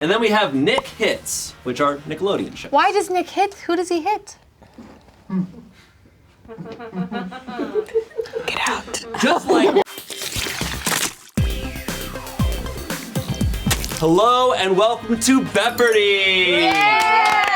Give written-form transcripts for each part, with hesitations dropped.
And then we have Nick Hits, which are Nickelodeon shows. Why does Nick hit? Who does he hit? Get out. Just like... Hello and welcome to Beppardy! Yeah!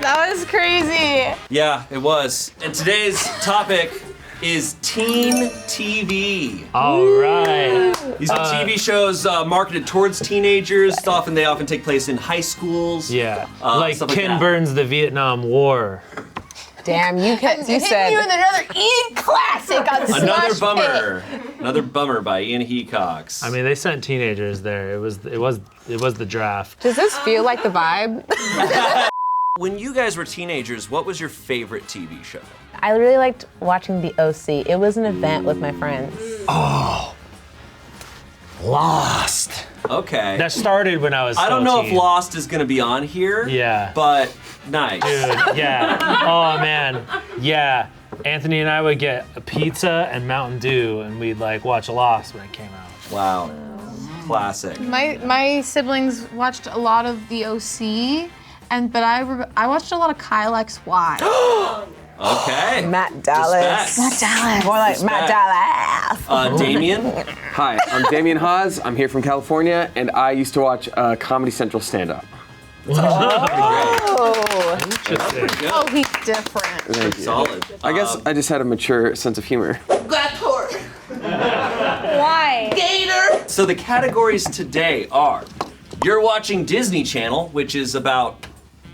That was crazy. Yeah, it was. And today's topic is teen TV. All right. These are TV shows marketed towards teenagers. They often take place in high schools. Yeah, like stuff like Ken that. Burns' The Vietnam War. Damn, you said You with another Ian classic on Smosh Another Pit. bummer. Another bummer by Ian Hecox. I mean, they sent teenagers there. It was the draft. Does this feel like the vibe? When you guys were teenagers, what was your favorite TV show? I really liked watching The OC. It was an event with my friends. Oh, Lost. Okay. That started when I was. I don't know if teen. Lost is gonna be on here. Yeah. But nice. Dude, yeah. Oh man, yeah. Anthony and I would get a pizza and Mountain Dew, and we'd like watch Lost when it came out. Wow. Classic. My siblings watched a lot of the OC, but I watched a lot of Kyle XY. Okay. Matt Dallas. Respect. Dallas. More like Matt Dallas. Damien. Hi, I'm Damien Haas. I'm here from California, and I used to watch Comedy Central stand-up. Oh. Interesting. Oh, he's different. Thank you. Solid. I guess I just had a mature sense of humor. Why? So the categories today are, you're watching Disney Channel, which is about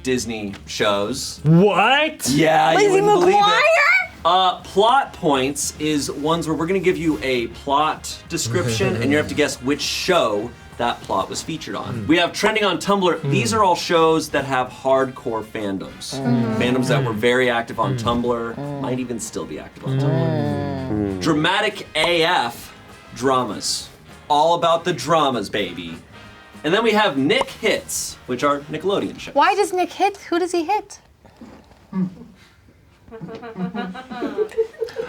Disney shows. What? Yeah, Lizzie you wouldn't believe McGuire? it. Plot points is ones where we're gonna give you a plot description and you have to guess which show that plot was featured on. We have trending on Tumblr. These are all shows that have hardcore fandoms. Fandoms that were very active on Tumblr, might even still be active on Tumblr. Dramatic AF dramas. All about the dramas, baby. And then we have Nick Hits, which are Nickelodeon shows. Why does Nick hit? Who does he hit?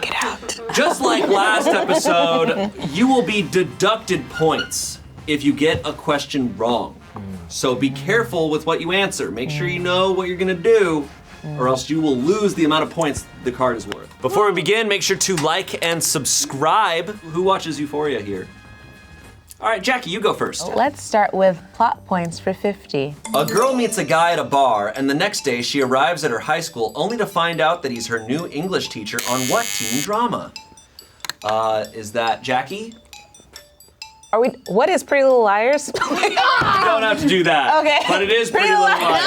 Get out. Just like last episode, you will be deducted points if you get a question wrong. So be careful with what you answer. Make sure you know what you're gonna do, or else you will lose the amount of points the card is worth. Before we begin, make sure to like and subscribe. Who watches Euphoria here? All right, Jacqi, you go first. Let's start with plot points for 50. A girl meets a guy at a bar, and the next day she arrives at her high school only to find out that he's her new English teacher on what teen drama? Is that Jacqi? What is Pretty Little Liars? You don't have to do that. Okay. But it is Pretty Little Liars.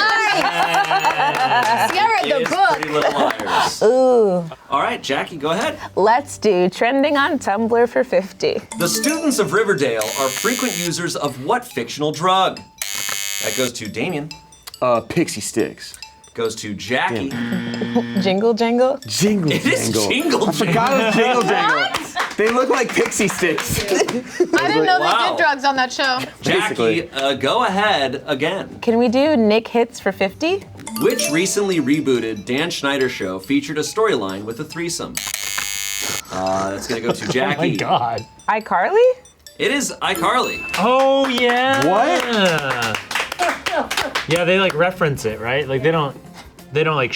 See, I read It the is book. Pretty Little Liars. Ooh. All right, Jacqi, go ahead. Let's do trending on Tumblr for 50. The students of Riverdale are frequent users of what fictional drug? That goes to Damien. Pixie Sticks. Goes to Jacqi. Jingle jangle. Jingle It is Jingle I forgot it was Jingle Jangle. What? They look like Pixie Sticks. I didn't know they Wow. did drugs on that show. Basically. Jacqi, go ahead again. Can we do Nick Hits for 50? Which recently rebooted Dan Schneider show featured a storyline with a threesome? That's gonna go to Jacqi. Oh my God. iCarly? It is iCarly. Oh yeah. What? Yeah, they like reference it, right? Like they don't like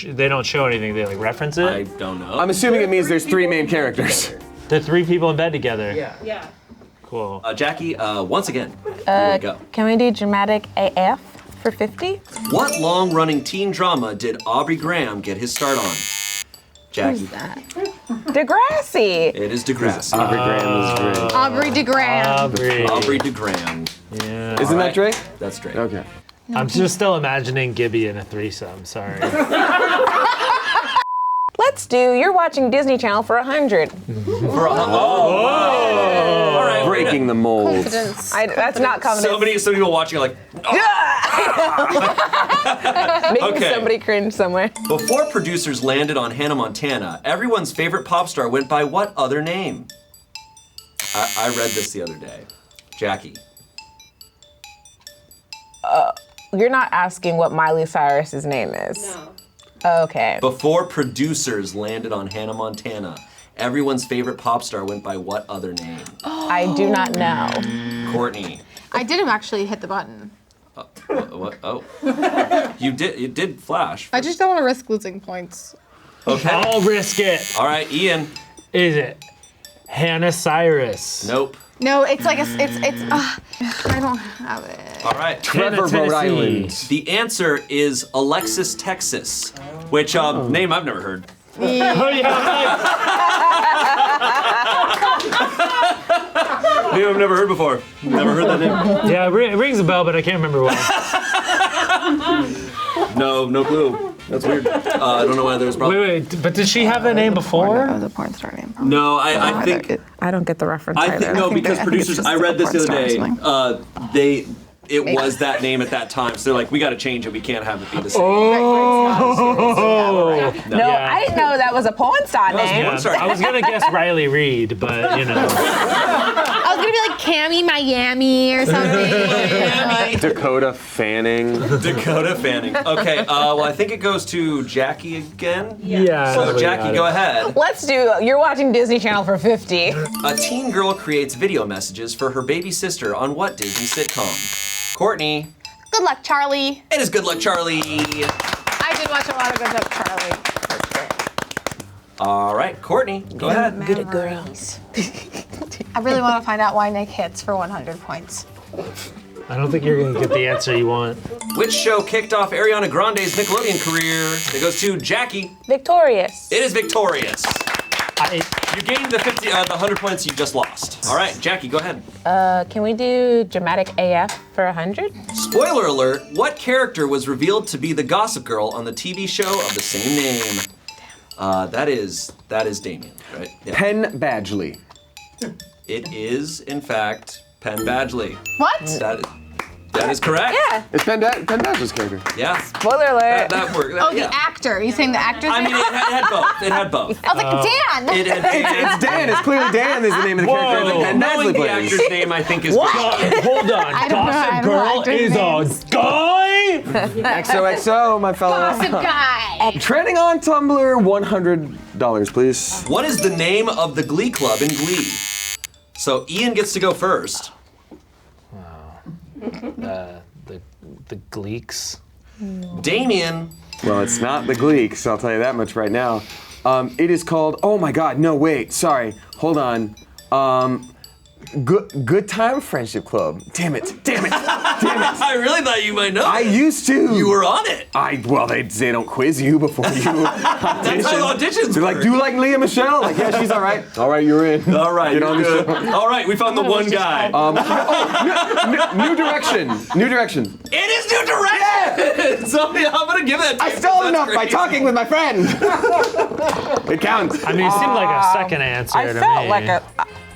they don't show anything. They like reference it. I don't know. I'm assuming it means there's three main characters. The three people in bed together. Yeah. Cool. Jacqi, once again, here we go. Can we do Dramatic AF for 50? What long-running teen drama did Aubrey Graham get his start on? Jacqi. Degrassi. It is Degrassi. Aubrey Graham is great. Aubrey DeGrand. Aubrey DeGraham. Yeah. Isn't that Drake? That's Drake. Okay. I'm just still imagining Gibby in a threesome. Sorry. Let's do You're Watching Disney Channel for 100. All right. Breaking the mold. Confidence. That's not confidence. So many people watching are like, Making Okay. somebody cringe somewhere. before producers landed on Hannah Montana, everyone's favorite pop star went by what other name? I read this the other day. Jacqi. You're not asking what Miley Cyrus's name is. No. Okay. Before producers landed on Hannah Montana, everyone's favorite pop star went by what other name? I do not know. Courtney. I didn't actually hit the button. What? Oh. You did flash. I just don't want to risk losing points. Okay. I'll risk it. All right, Ian. Is it Hannah Cyrus? Nope. No, it's like I don't have it. All right. Trevor, Tennessee. Rhode Island. The answer is Alexis, Texas, which name I've never heard. Oh, yeah. Name I've never heard before. Never heard that name. Yeah, it rings a bell, but I can't remember what. No clue. That's weird. I don't know why there's probably. Wait, but did she have that name before? That was a porn star name. No, I think. I don't get the reference I think no, because producers. I read this the other day. It was that name at that time, so they're like, we got to change it. We can't have it be the same. No, I didn't know that was a porn star name. porn star. I was gonna guess Riley Reid, but you know. I was gonna be like Cammy Miami or something. Dakota Fanning. Dakota Fanning. Okay, well, I think it goes to Jacqi again. Yeah. So, Jacqi, go ahead. Let's do, you're watching Disney Channel for 50. A teen girl creates video messages for her baby sister on what Disney sitcom? Courtney. Good luck, Charlie. It is Good Luck, Charlie. I did watch a lot of Good Luck, Charlie. All right, Courtney, go ahead. Good at girls. I really want to find out why Nick hits for 100 points. I don't think you're gonna get the answer you want. Which show kicked off Ariana Grande's Nickelodeon career? It goes to Jacqi. Victorious. It is Victorious. You gained the 100 points you just lost. All right, Jacqi, go ahead. Can we do Dramatic AF for 100? Spoiler alert, what character was revealed to be the Gossip Girl on the TV show of the same name? That is Damien, right? Yeah. Penn Badgley. It is, in fact, Penn Badgley. What? That is correct. Yeah. It's Penn Badgley's character. Yeah. Spoiler alert. That worked. Oh, yeah. the actor. You saying the actor's I name? mean, it had both. It had both. I was like, Dan! It had It's Dan. It's clearly Dan is the name of the character that Penn Knowing Badgley the plays. actor's name, I think, is Hold on. I don't know. I Gossip don't know Girl actor's is names. a guy. XOXO, my fellow. Gossip guy. Trending on Tumblr, $100, please. What is the name of the Glee Club in Glee? So Ian gets to go first. The Gleeks. Damien. Well, it's not the Gleeks, I'll tell you that much right now. It is called, oh my God, no, wait, sorry, hold on. Good Time Friendship Club. Damn it. I really thought you might know. I used to. You were on it. Well, they don't quiz you before you audition. That's how auditions They're like, work. do you like Leah Michelle? Like, yeah, she's all right. All right, you're in. All right, Get on the you're show. good. All right, we found the one guy. New Direction. New Direction. It is New Direction. So yeah, I'm gonna give that to I you. stole That's enough by crazy. talking with my friend. It counts. I mean, it seemed like a second answer I to felt me. like a.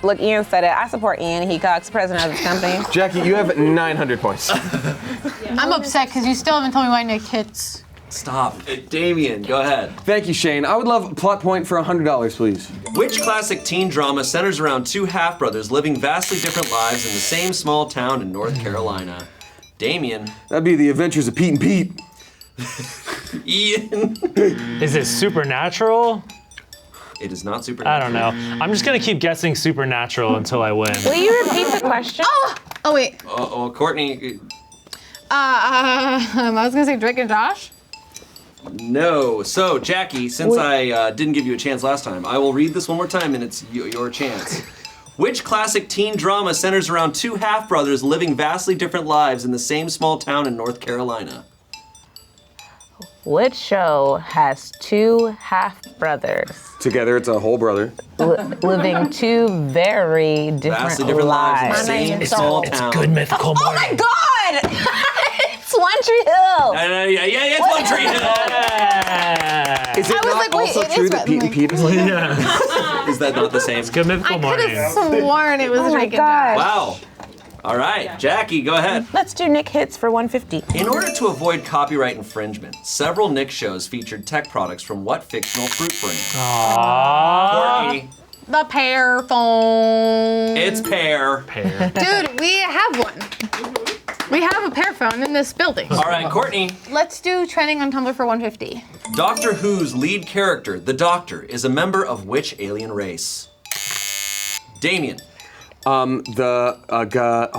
Look, Ian said it. I support Ian Hecox, president of this company. Jacqi, you have 900 points. I'm upset because you still haven't told me why Nick hits. Stop. Damien, go ahead. Thank you, Shane. I would love a plot point for $100, please. Which classic teen drama centers around two half-brothers living vastly different lives in the same small town in North Carolina? Damien. That'd be The Adventures of Pete and Pete. Ian. Is it Supernatural? It is not I Supernatural. don't know. I'm just gonna keep guessing Supernatural until I win. Will you repeat the question? Oh, wait. Oh, Courtney. I was gonna say Drake and Josh. No. So, Jacqi, since I didn't give you a chance last time, I will read this one more time and it's your chance. Which classic teen drama centers around two half-brothers living vastly different lives in the same small town in North Carolina? Which show has two half-brothers Together, it's a whole brother. living two very Vastly different different lives in the lives? same small town. Good mythical Oh morning. my God! It's One Tree Hill. Yeah, it's One Tree Hill. Is it I was not like, wait, also it true is that Pete and Pete is like that? Is that not the same? Good mythical I could morning. have sworn it was Oh my Drake and God. Josh. Wow. All right, Jacqi, go ahead. Let's do Nick hits for 150. In order to avoid copyright infringement, several Nick shows featured tech products from what fictional fruit brand? Courtney, The pear phone. it's Pear. Pear. Dude, we have one. We have a pair phone in this building. All right, Courtney. Let's do trending on Tumblr for 150. Doctor Who's lead character, the Doctor, is a member of which alien race? Damien. oh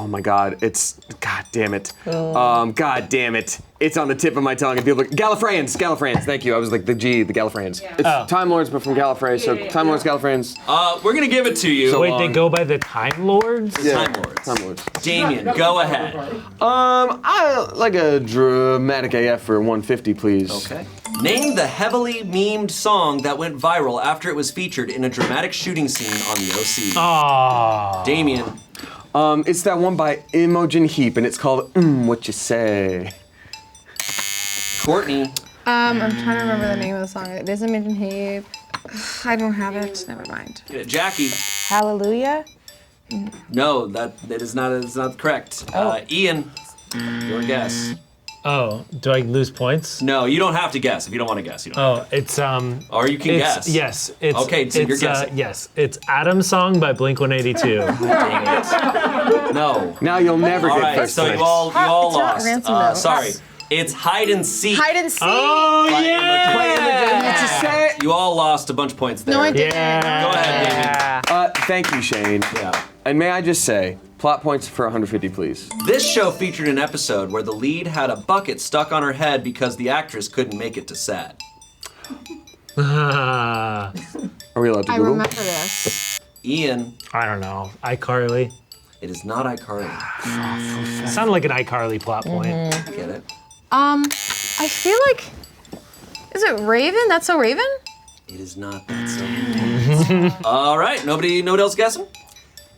my God, God damn it. God damn it. It's on the tip of my tongue. And people are like, Gallifreyans, thank you. I was like the Gallifreyans. It's Time Lords, but from Gallifrey, so Time Lords, Gallifreyans. We're gonna give it to you. So wait, they go by the Time Lords? Yeah. Time Lords. Damien, go ahead. I like a dramatic AF for 150, please. Okay. Name the heavily memed song that went viral after it was featured in a dramatic shooting scene on the OC. Aww. Damien. It's that one by Imogen Heap, and it's called What You Say. Courtney. I'm trying to remember the name of the song. It is Imogen Heap. I don't have it. Never mind. Jacqi. Hallelujah. No, that is not correct. Ian, your guess. Oh, do I lose points? No, you don't have to guess if you don't want to guess. You don't. Oh, it's Or you can guess. Yes, it's Okay, so you're it's, guessing. yes, it's Adam's Song by Blink-182. No. Now you'll never All get right, first so place. you all It's not lost. ransom note. Sorry, it's hide and seek. Hide and seek. Oh By yeah! What you say? You all lost a bunch of points there. No, I didn't. Yeah. Go ahead, Damien. Thank you, Shane. Yeah. And may I just say, plot points for 150, please. This show featured an episode where the lead had a bucket stuck on her head because the actress couldn't make it to set. Are we allowed to I Google? remember this. Ian, I don't know. iCarly. it is not iCarly. It sounded like an iCarly plot point. Get it? I feel like, is it Raven? That's so Raven? It is not that so. All right, nobody else guessing?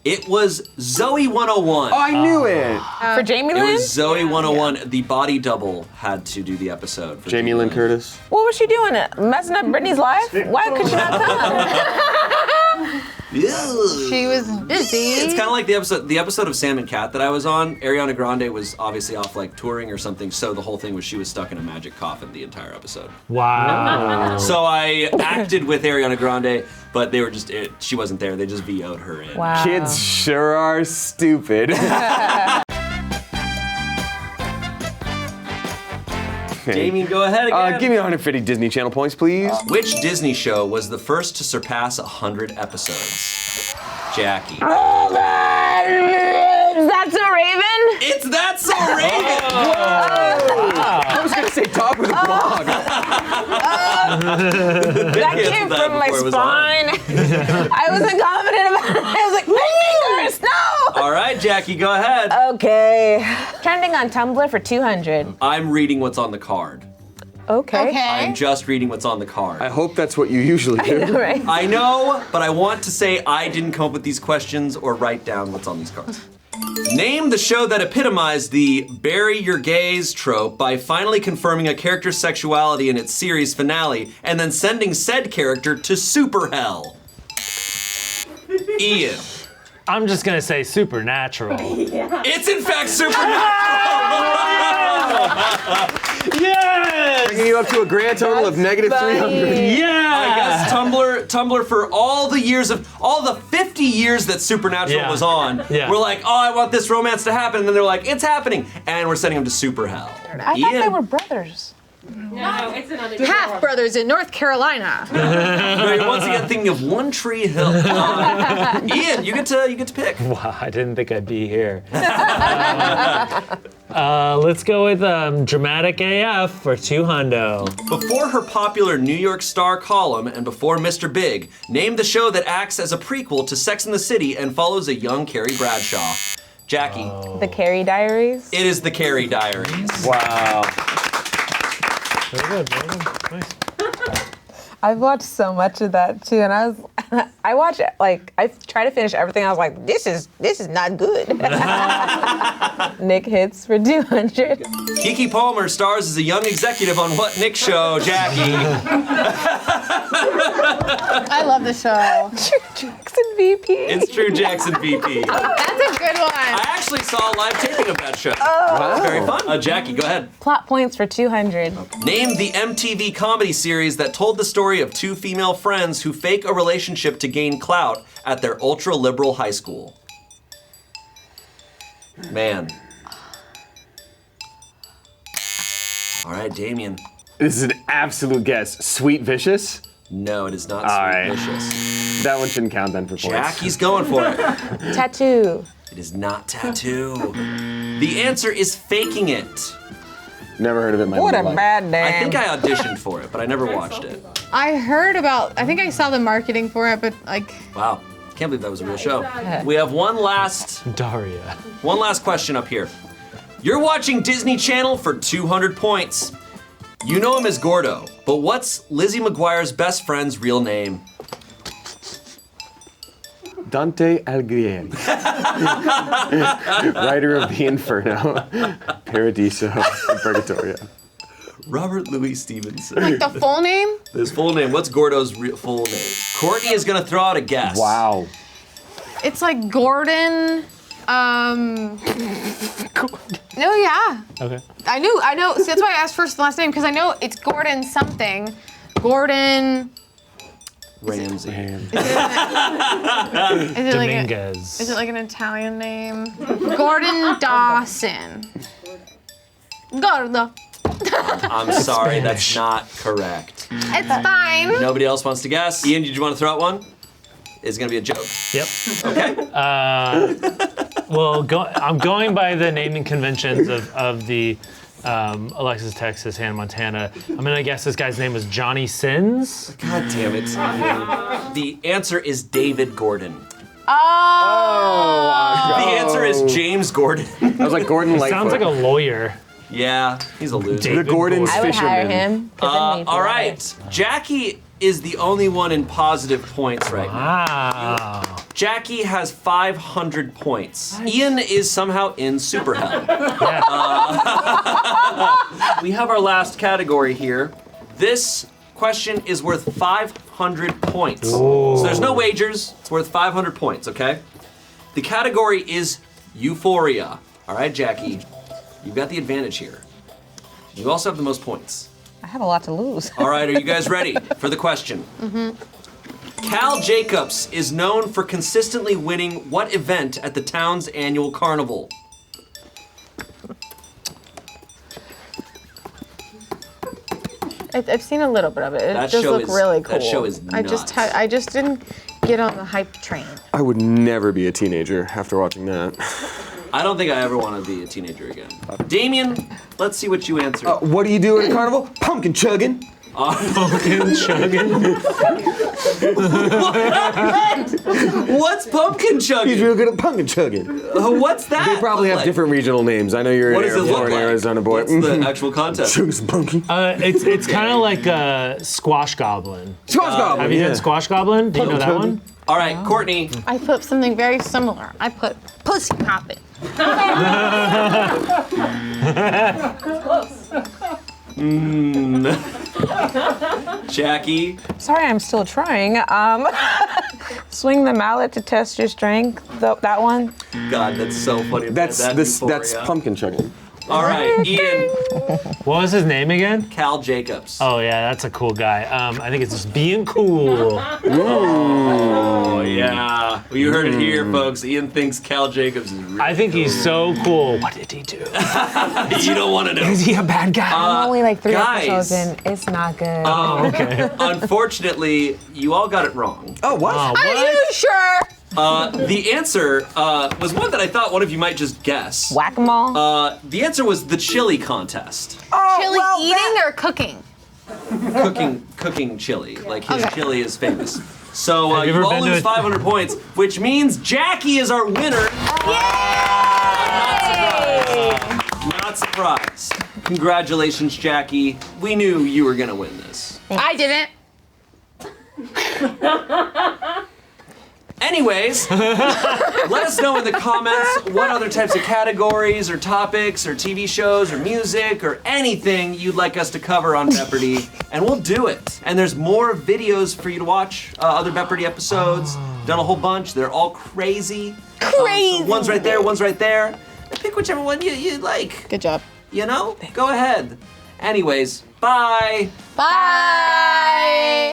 It was Zoe 101. Oh, I knew it! For Jamie It Lynn? was Zoe 101. The body double had to do the episode. For Jamie Lynn Curtis. What was she doing? Messing up Brittany's life? Why could she not come? She was busy. It's kind of like the episode of Sam and Cat that I was on. Ariana Grande was obviously off like touring or something, so the whole thing was she was stuck in a magic coffin the entire episode. Wow. So I acted with Ariana Grande, but they were just she wasn't there. They just VO'd her in. Wow. Kids sure are stupid. Damien, go ahead again. Give me 150 Disney Channel points, please. Which Disney show was the first to surpass 100 episodes? Jacqi. Oh, God. That's a Raven? It's That's So Raven! I was gonna say talk with a blog. That came that from my before it was on. spine. I wasn't confident about it. I was like, my fingers, no! All right, Jacqi, go ahead. Okay. Trending on Tumblr for 200. I'm reading what's on the card. Okay. I'm just reading what's on the card. I hope that's what you usually do. Right. I know, but I want to say I didn't come up with these questions or write down what's on these cards. Name the show that epitomized the bury your gays trope by finally confirming a character's sexuality in its series finale and then sending said character to super hell. Ian. I'm just gonna say Supernatural. It's in fact Supernatural! Yes! Bringing you up to a grand total of negative 300. Yeah! I guess Tumblr for all the 50 years that Supernatural Yeah. was on, Yeah. we're like, oh, I want this romance to happen, and then they're like, it's happening, and we're sending them to super hell. I thought they were brothers. No, it's another Half brothers in North Carolina. No, you're once again thinking of One Tree Hill. Ian, you get to pick. Wow, I didn't think I'd be here. Let's go with Dramatic AF for 200. Before her popular New York Star column and before Mr. Big, name the show that acts as a prequel to Sex and the City and follows a young Carrie Bradshaw. Jacqi. The Carrie Diaries. It is the Carrie Diaries. Wow. Very good, very good. Nice. I've watched so much of that too, and I watch it like I try to finish everything. I was like, this is not good. Nick hits for 200. Kiki Palmer stars as a young executive on What Nick Show, Jacqi. I love the show. Jackson VP. It's True Jackson VP. That's a good one. I actually saw a live taping of that show. Wow. Very fun. Jacqi, go ahead. Plot points for 200. Name the MTV comedy series that told the story of two female friends who fake a relationship to gain clout at their ultra-liberal high school. Man. All right, Damien. This is an absolute guess. Sweet Vicious? No, it is not All Sweet right. Vicious. That one shouldn't count then for points. Jacqi's going for it. Tattoo. It is not Tattoo. The answer is Faking It. Never heard of it in my What a life. bad I name. think I auditioned for it, but I never watched it. I heard about. I think I saw the marketing for it, but like. Wow, can't believe that was a real show. We have one last Daria. question up here. You're watching Disney Channel for 200 points. You know him as Gordo, but what's Lizzie McGuire's best friend's real name? Dante Alighieri. Writer of The Inferno, Paradiso, and Purgatorio. Robert Louis Stevenson. Like the full name? His full name. What's Gordo's full name? Courtney is gonna throw out a guess. Wow. It's like Gordon. No, yeah. Okay. I know. See, that's why I asked first and last name, because I know it's Gordon something. Gordon. Ramsay. Is it like Dominguez. is it like an Italian name? Gordon Dawson. Gordo. I'm sorry, that's not correct. It's fine. Nobody else wants to guess? Ian, did you want to throw out one? It's gonna be a joke. Yep. Okay. Well, I'm going by the naming conventions of the Alexis, Texas, Hannah Montana. I'm gonna guess this guy's name was Johnny Sins. God damn it. The answer is David Gordon. Oh. The answer is James Gordon. I was like Gordon Lightfoot. Sounds like a lawyer. Yeah, he's a loser. The Gordon's I would hire fisherman. him. 'cause it needs All water. right, Jacqi is the only one in positive points right now. Wow. Jacqi has 500 points. Ian is somehow in super hell. We have our last category here. This question is worth 500 points. So there's no wagers. It's worth 500 points, okay? The category is Euphoria. All right, Jacqi, you've got the advantage here. You also have the most points. I have a lot to lose. All right, are you guys ready for the question? Mm-hmm. Cal Jacobs is known for consistently winning what event at the town's annual carnival? I've seen a little bit of it. It That does show look is- really cool. that show is I just nuts. I just didn't get on the hype train. I would never be a teenager after watching that. I don't think I ever want to be a teenager again. Damien, let's see what you answered. What do you do at a carnival? Pumpkin chugging. Pumpkin chugging. What's pumpkin He's chugging? real good at pumpkin chugging. What's that? They probably have look like? different regional names. I know you're What in does it look Florida, like? Arizona boy. What's the actual content? Chug some pumpkin. It's kind of like a squash goblin. Squash goblin. Have you yeah. done squash goblin? Do you know that Pumpkin one? All right, Courtney. I put something very similar. I put pussy poppin'. Jacqi. Sorry, I'm still trying. Swing the mallet to test your strength. That one. God, that's so funny. That's Euphoria. pumpkin chugging. All right, Ian. What was his name again? Cal Jacobs. Oh yeah, that's a cool guy. I think it's just being cool. Oh, yeah. Well, you heard it here, folks. Ian thinks Cal Jacobs is real. I think he's so cool. What did he do? You don't want to know. Is he a bad guy? I'm only like 3 guys. episodes in. It's not good. oh, okay. Unfortunately, you all got it wrong. Oh, what? Oh, Are you what? sure? The answer was one that I thought one of you might just guess. Whack-a-mole. The answer was the chili contest. Chili eating or cooking? Cooking chili. Like his Okay. chili is famous. So Have you you ever all been to lose a- 500 points, which means Jacqi is our winner. Not surprised. Congratulations, Jacqi. We knew you were gonna win this. I didn't. Anyways, let us know in the comments what other types of categories or topics or TV shows or music or anything you'd like us to cover on Beppardy, and we'll do it. And there's more videos for you to watch, other Beppardy episodes. Done a whole bunch. They're all crazy. Crazy. So one's right there, one's right there. Pick whichever one you like. Good job. You know? Go ahead. Anyways, bye. Bye.